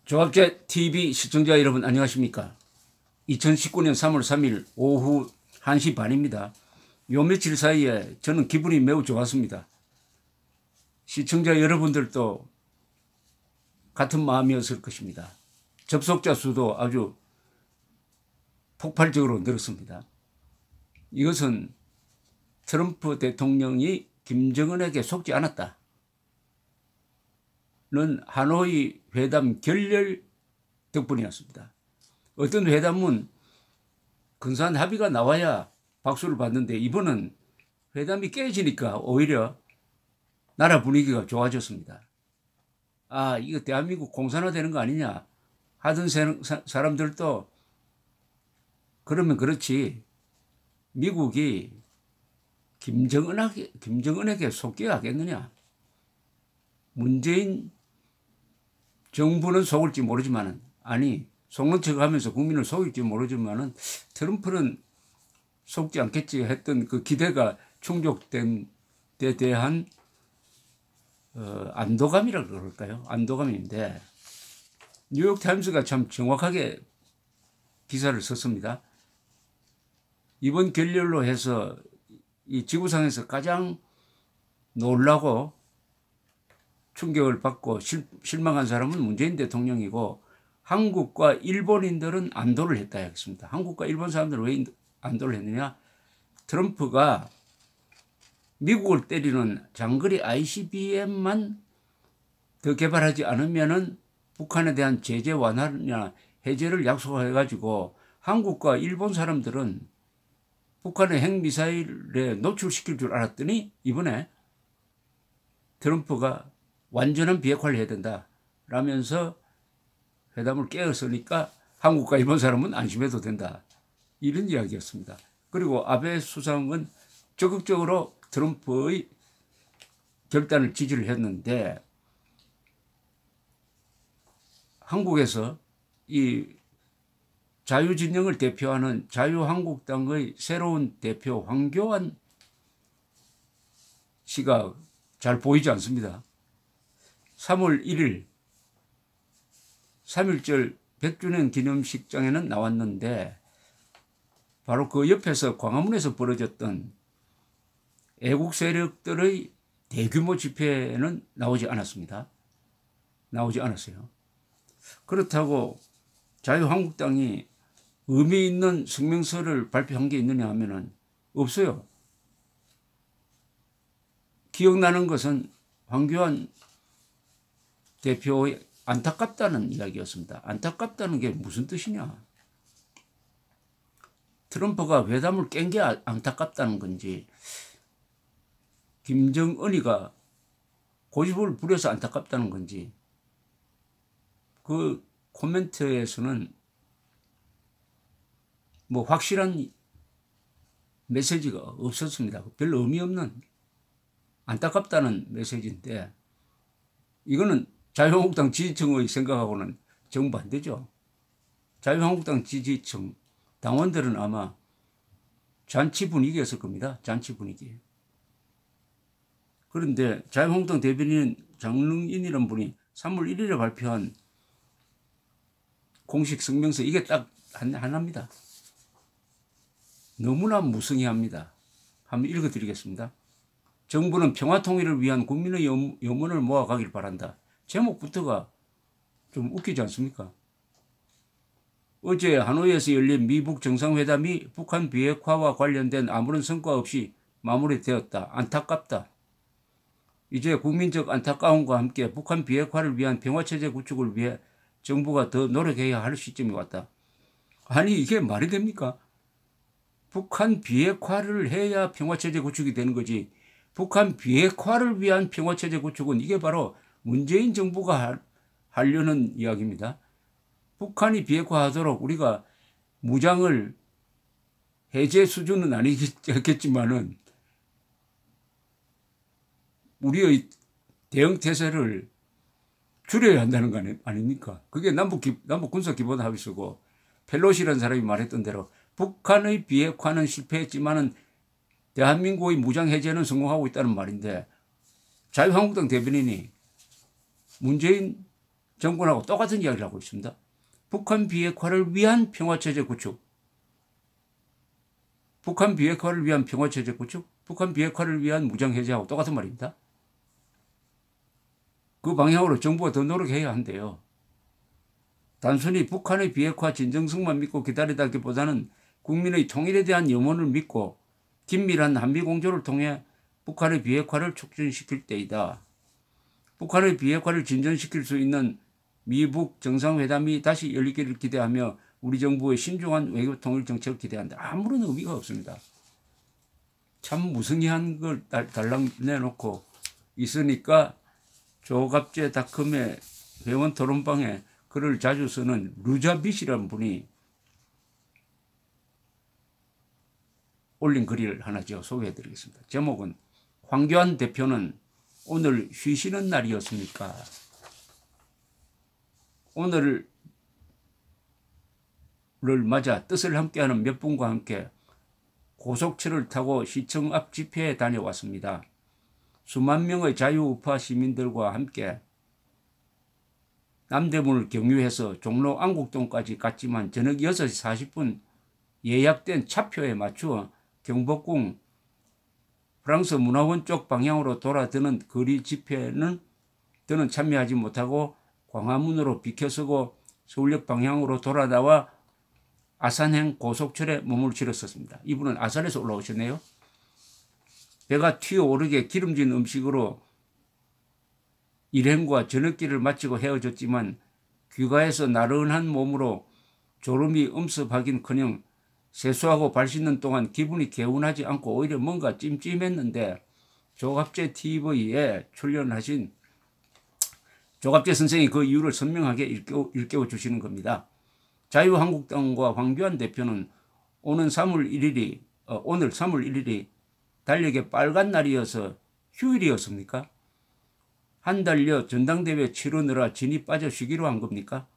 조합제 TV 시청자 여러분 안녕하십니까. 2019년 3월 3일 오후 1시 반입니다. 요 며칠 사이에 저는 기분이 매우 좋았습니다. 시청자 여러분들도 같은 마음이었을 것입니다. 접속자 수도 아주 폭발적으로 늘었습니다. 이것은 트럼프 대통령이 김정은에게 속지 않았다 는 하노이 회담 결렬 덕분이었습니다. 어떤 회담은 근사한 합의가 나와야 박수를 받는데 이번은 회담이 깨지니까 오히려 나라 분위기가 좋아졌습니다. 아, 이거 대한민국 공산화되는 거 아니냐 하던 사람들도 그러면 그렇지, 미국이 김정은에게 속게 하겠느냐. 문재인 정부는 속을지 모르지만은, 아니 속는 척하면서 국민을 속일지 모르지만은 트럼프는 속지 않겠지 했던 그 기대가 충족된 데 대한 안도감이라 그럴까요? 안도감인데 뉴욕타임스가 참 정확하게 기사를 썼습니다. 이번 결렬로 해서 이 지구상에서 가장 놀라고 충격을 받고 실망한 사람은 문재인 대통령이고, 한국과 일본인들은 안도를 했다 했습니다. 한국과 일본 사람들은 왜 안도를 했느냐? 트럼프가 미국을 때리는 장거리 ICBM만 더 개발하지 않으면은 북한에 대한 제재 완화나 해제를 약속해가지고 한국과 일본 사람들은 북한의 핵미사일에 노출시킬 줄 알았더니 이번에 트럼프가 완전한 비핵화를 해야 된다 라면서 회담을 깨었으니까 한국과 일본 사람은 안심해도 된다, 이런 이야기였습니다. 그리고 아베 수상은 적극적으로 트럼프의 결단을 지지를 했는데, 한국에서 이 자유진영을 대표하는 자유한국당의 새로운 대표 황교안 씨가 잘 보이지 않습니다. 3월 1일 3.1절 100주년 기념식장에는 나왔는데 바로 그 옆에서 광화문에서 벌어졌던 애국 세력들의 대규모 집회에는 나오지 않았습니다. 나오지 않았어요. 그렇다고 자유한국당이 의미 있는 성명서를 발표한 게 있느냐 하면은 없어요. 기억나는 것은 황교안 대표의 안타깝다는 이야기였습니다. 안타깝다는 게 무슨 뜻이냐? 트럼프가 회담을 깬 게 안타깝다는 건지, 김정은이가 고집을 부려서 안타깝다는 건지, 그 코멘트에서는 뭐 확실한 메시지가 없었습니다. 별로 의미 없는 안타깝다는 메시지인데, 이거는 자유한국당 지지층의 생각하고는 정반대죠. 자유한국당 지지층 당원들은 아마 잔치 분위기였을 겁니다. 잔치 분위기. 그런데 자유한국당 대변인 장릉인이라는 분이 3월 1일에 발표한 공식 성명서, 이게 딱 하나입니다. 너무나 무성의합니다. 한번 읽어드리겠습니다. 정부는 평화통일을 위한 국민의 염원을 모아가길 바란다. 제목부터가 좀 웃기지 않습니까? 어제 하노이에서 열린 미북 정상회담이 북한 비핵화와 관련된 아무런 성과 없이 마무리되었다. 안타깝다. 이제 국민적 안타까움과 함께 북한 비핵화를 위한 평화체제 구축을 위해 정부가 더 노력해야 할 시점이 왔다. 아니, 이게 말이 됩니까? 북한 비핵화를 해야 평화체제 구축이 되는 거지. 북한 비핵화를 위한 평화체제 구축은 이게 바로 문재인 정부가 하려는 이야기입니다. 북한이 비핵화하도록 우리가 무장을 해제 수준은 아니겠지만은 우리의 대응 태세를 줄여야 한다는 거 아닙니까? 그게 남북 군사기본합의서고, 펠로시라는 사람이 말했던 대로 북한의 비핵화는 실패했지만은 대한민국의 무장 해제는 성공하고 있다는 말인데, 자유한국당 대변인이 문재인 정권하고 똑같은 이야기를 하고 있습니다. 북한 비핵화를 위한 평화체제 구축. 북한 비핵화를 위한 평화체제 구축. 북한 비핵화를 위한 무장해제하고 똑같은 말입니다. 그 방향으로 정부가 더 노력해야 한대요. 단순히 북한의 비핵화 진정성만 믿고 기다리다기보다는 국민의 통일에 대한 염원을 믿고 긴밀한 한미공조를 통해 북한의 비핵화를 촉진시킬 때이다. 북한의 비핵화를 진전시킬 수 있는 미북 정상회담이 다시 열리기를 기대하며 우리 정부의 신중한 외교 통일 정책을 기대한다. 아무런 의미가 없습니다. 참 무성의한 걸 달랑 내놓고 있으니까 조갑제닷컴의 회원 토론방에 글을 자주 쓰는 루자빗이라는 분이 올린 글을 하나 소개해드리겠습니다. 제목은 황교안 대표는 오늘 쉬시는 날이었습니까? 오늘을 맞아 뜻을 함께하는 몇 분과 함께 고속철을 타고 시청 앞 집회에 다녀왔습니다. 수만 명의 자유우파 시민들과 함께 남대문을 경유해서 종로 안국동까지 갔지만 저녁 6시 40분 예약된 차표에 맞추어 경복궁 프랑스 문화원 쪽 방향으로 돌아드는 거리 집회는 저는 참여하지 못하고 광화문으로 비켜서고 서울역 방향으로 돌아 나와 아산행 고속철에 몸을 실었었습니다. 이분은 아산에서 올라오셨네요. 배가 튀어오르게 기름진 음식으로 일행과 저녁길을 마치고 헤어졌지만 귀가해서 나른한 몸으로 졸음이 엄습하긴커녕 세수하고 발 씻는 동안 기분이 개운하지 않고 오히려 뭔가 찜찜했는데 조갑제 TV에 출연하신 조갑제 선생이 그 이유를 선명하게 일깨워 주시는 겁니다. 자유한국당과 황교안 대표는 오늘 3월 1일이 달력의 빨간 날이어서 휴일이었습니까? 한 달여 전당대회 치르느라 진이 빠져 쉬기로 한 겁니까?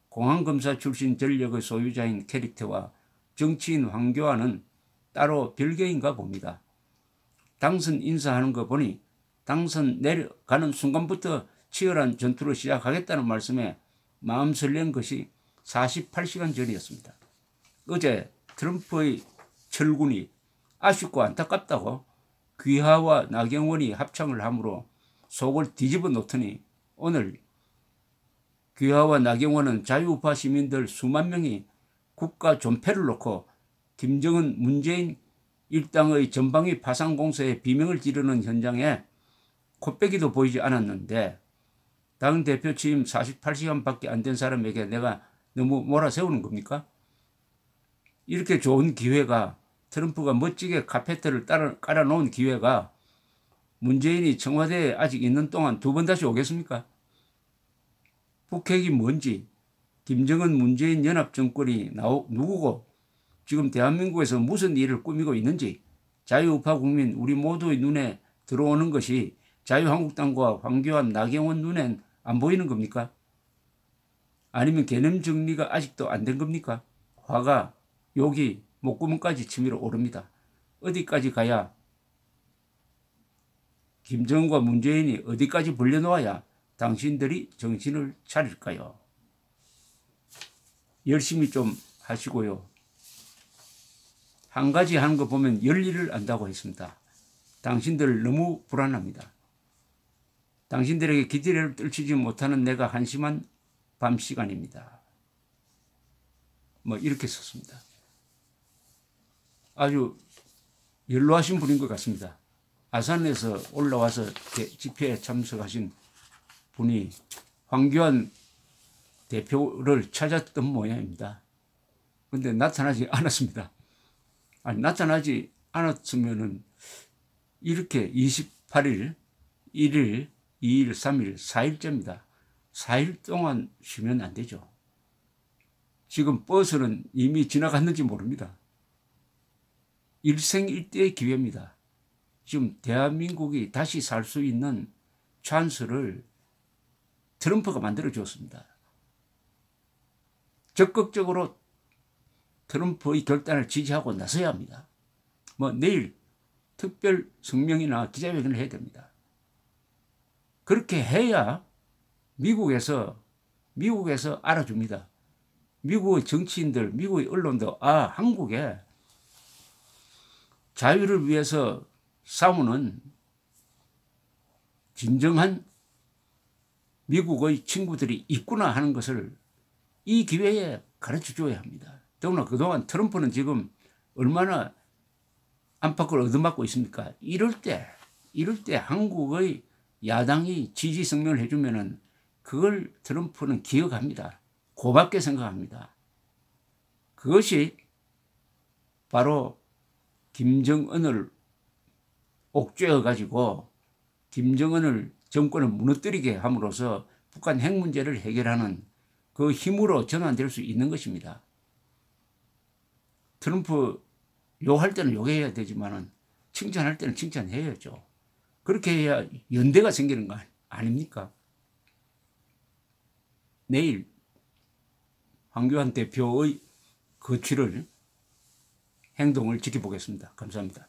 공안검사 출신 전력의 소유자인 캐릭터와 정치인 황교안은 따로 별개인가 봅니다. 당선 인사하는 거 보니 당선 내려가는 순간부터 치열한 전투를 시작하겠다는 말씀에 마음 설렌 것이 48시간 전이었습니다. 어제 트럼프의 철군이 아쉽고 안타깝다고 귀하와 나경원이 합창을 하므로 속을 뒤집어 놓더니 오늘 귀하와 나경원은 자유우파 시민들 수만 명이 국가 존폐를 놓고 김정은 문재인 일당의 전방위 파상 공세에 비명을 지르는 현장에 코빼기도 보이지 않았는데 당대표 취임 48시간밖에 안 된 사람에게 내가 너무 몰아세우는 겁니까? 이렇게 좋은 기회가 트럼프가 멋지게 카페트를 깔아놓은 기회가 문재인이 청와대에 아직 있는 동안 두 번 다시 오겠습니까? 북핵이 뭔지 김정은 문재인 연합정권이 누구고 지금 대한민국에서 무슨 일을 꾸미고 있는지 자유우파 국민 우리 모두의 눈에 들어오는 것이 자유한국당과 황교안 나경원 눈엔 안 보이는 겁니까? 아니면 개념 정리가 아직도 안 된 겁니까? 화가 욕이 목구멍까지 치밀어 오릅니다. 어디까지 가야 김정은과 문재인이 어디까지 벌려놓아야 당신들이 정신을 차릴까요? 열심히 좀 하시고요. 한 가지 하는 거 보면 열일을 안다고 했습니다. 당신들 너무 불안합니다. 당신들에게 기대를 떨치지 못하는 내가 한심한 밤 시간입니다. 이렇게 썼습니다. 아주 연로하신 분인 것 같습니다. 아산에서 올라와서 집회에 참석하신 분이 황교안 대표를 찾았던 모양입니다. 그런데 나타나지 않았습니다. 아니, 나타나지 않았으면은 이렇게 28일, 1일, 2일, 3일, 4일째입니다. 4일 동안 쉬면 안 되죠. 지금 버스는 이미 지나갔는지 모릅니다. 일생일대의 기회입니다. 지금 대한민국이 다시 살 수 있는 찬스를 트럼프가 만들어 주었습니다. 적극적으로 트럼프의 결단을 지지하고 나서야 합니다. 내일 특별 성명이나 기자회견을 해야 됩니다. 그렇게 해야 미국에서 미국에서 알아줍니다. 미국의 정치인들, 미국의 언론도 한국에 자유를 위해서 싸우는 진정한 미국의 친구들이 있구나 하는 것을 이 기회에 가르쳐줘야 합니다. 더구나 그동안 트럼프는 지금 얼마나 안팎을 얻어맞고 있습니까? 이럴 때 한국의 야당이 지지 성명을 해주면은 그걸 트럼프는 기억합니다. 고맙게 생각합니다. 그것이 바로 김정은을 옥죄어 가지고 김정은을 정권을 무너뜨리게 함으로써 북한 핵 문제를 해결하는 그 힘으로 전환될 수 있는 것입니다. 트럼프 욕할 때는 욕해야 되지만은 칭찬할 때는 칭찬해야죠. 그렇게 해야 연대가 생기는 거 아닙니까? 내일 황교안 대표의 거취를 행동을 지켜보겠습니다. 감사합니다.